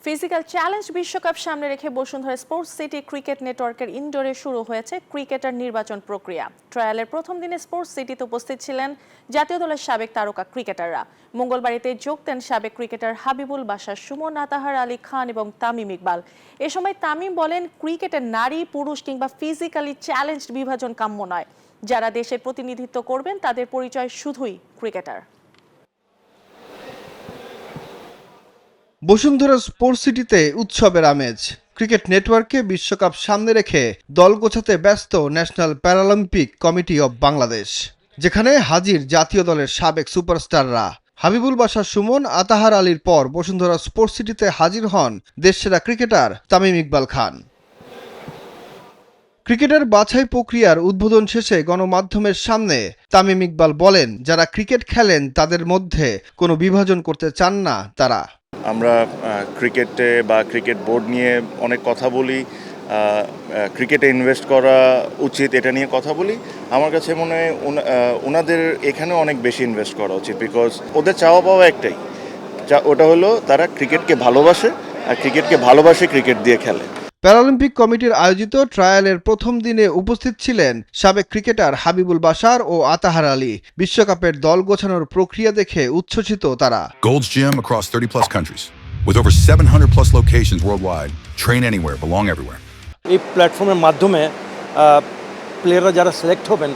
Physical challenge বিশ্বকাপ সামনে রেখে বসুন্ধরা স্পোর্টস সিটি ক্রিকেট নেটওয়ার্কের ইনডোরে শুরু হয়েছে ক্রিকেটার নির্বাচন প্রক্রিয়া। ট্রায়ালের প্রথম দিনে স্পোর্টস সিটিতে উপস্থিত ছিলেন জাতীয় দলের সাবেক তারকা ক্রিকেটাররা। মঙ্গলবাড়িতে যোগ দেন সাবেক ক্রিকেটার হাবিবুল বাশার সুমন, আতাহার আলী খান এবং তামিম ইকবাল। এ সময় তামিম বলেন, ক্রিকেটের নারী পুরুষ কিংবা ফিজিক্যালি চ্যালেঞ্জ বিভাজন কাম্য নয়। যারা দেশের প্রতিনিধিত্ব করবেন তাদের পরিচয় শুধুই ক্রিকেটার। বসুন্ধরা স্পোর্টস সিটিতে উৎসবের আমেজ। ক্রিকেট নেটওয়ার্কে বিশ্বকাপ সামনে রেখে দল গোছাতে ব্যস্ত national Paralympic committee of Bangladesh, যেখানে হাজির জাতীয় দলের সাবেক সুপারস্টাররা। হাবিবুল বাশার সুমন, আতাহার আলীর পর বসুন্ধরা স্পোর্টস সিটিতে হাজির হন দেশসেরা ক্রিকেটার তামিম ইকবাল খান। ক্রিকেটের বাছাই প্রক্রিয়ার উদ্বোধন শেষে গণমাধ্যমের সামনে তামিম ইকবাল বলেন, যারা ক্রিকেট খেলেন তাদের মধ্যে কোনো বিভাজন করতে চান না তারা। আমরা ক্রিকেটে বা ক্রিকেট বোর্ড নিয়ে অনেক কথা বলি, ক্রিকেটে ইনভেস্ট করা উচিত এটা নিয়ে কথা বলি। আমার কাছে মনে হয় ওনাদের এখানে অনেক বেশি ইনভেস্ট করা উচিত, বিকজ ওদের চাওয়া পাওয়া একটাই, ওটা হলো তারা ক্রিকেটকে ভালোবাসে, আর ক্রিকেটকে ভালোবাসে ক্রিকেট দিয়ে খেলে। প্যারালিম্পিক কমিটির আয়োজিত ট্রায়ালের প্রথম দিনে উপস্থিত ছিলেন সাবেক ক্রিকেটার হাবিবুল বাশার ও আতাহার আলী। বিশ্বকাপের দল গোছানোর প্রক্রিয়া দেখে উচ্ছ্বসিত তারা। Gold's Gym across 30+ countries with over 700+ locations worldwide. Train anywhere, belong everywhere. এই প্ল্যাটফর্মের মাধ্যমে প্লেয়াররা যারা সিলেক্ট হবেন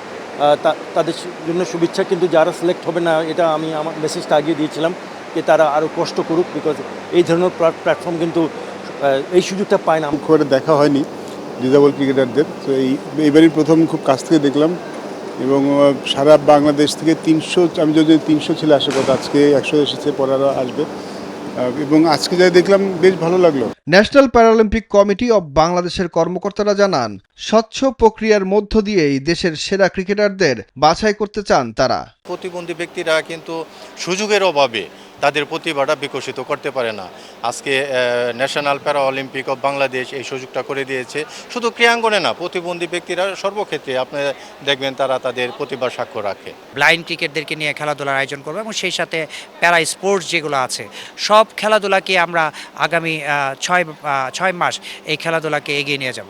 তাদের জন্য শুভেচ্ছা, কিন্তু যারা সিলেক্ট হবে না, এটা আমি আমার মেসেজটা আগিয়ে দিয়েছিলাম যে তারা আরও কষ্ট করুক, বিকজ এই ধরনের প্ল্যাটফর্ম কিন্তু এই সুযোগটা পায় না। খুব একটা দেখা হয়নি ডিজেবল ক্রিকেটারদের, তো এইবারই প্রথম খুব কাছ থেকে দেখলাম। এবং সারা বাংলাদেশ থেকে 300, আমি যদি 300 ছেলে আসে কথা, আজকে 100 এসেছে, পরে আরও আসবে। এবং আজকে যাই দেখলাম বেশ ভালো লাগলো। ন্যাশনাল প্যারালিম্পিক কমিটি অব বাংলাদেশের কর্মকর্তারা জানান, স্বচ্ছ প্রক্রিয়ার মধ্য দিয়েই দেশের সেরা ক্রিকেটারদের বাছাই করতে চান তারা। প্রতিবন্ধী ব্যক্তিরা কিন্তু সুযোগের অভাবে তাদের প্রতিভাটা বিকশিত করতে পারে না। আজকে ন্যাশনাল প্যারা অলিম্পিক অব বাংলাদেশ এই সুযোগটা করে দিয়েছে। শুধু ক্রীড়াঙ্গনে না, প্রতিবন্ধী ব্যক্তিরা সর্বক্ষেত্রে আপনি দেখবেন তারা তাদের প্রতিভার সাক্ষ্য রাখে। ব্লাইন্ড ক্রিকেটদেরকে নিয়ে খেলাধুলার আয়োজন করবো এবং সেই সাথে প্যারা স্পোর্টস যেগুলো আছে সব খেলাধুলাকে আমরা আগামী 6 মাস এই খেলাধুলাকে এগিয়ে নিয়ে যাব।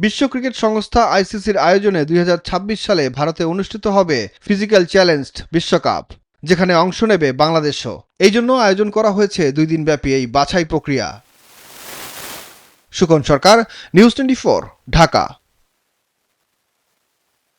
বিশ্ব ক্রিকেট সংস্থা আইসিসির আয়োজনে 2026 সালে ভারতে অনুষ্ঠিত হবে ফিজিক্যাল চ্যালেঞ্জ বিশ্বকাপ, যেখানে অংশ নেবে বাংলাদেশও। এই জন্য আয়োজন করা হয়েছে 2 দিন ব্যাপী এই বাছাই প্রক্রিয়া। সুকন সরকার, নিউজ 24, ঢাকা।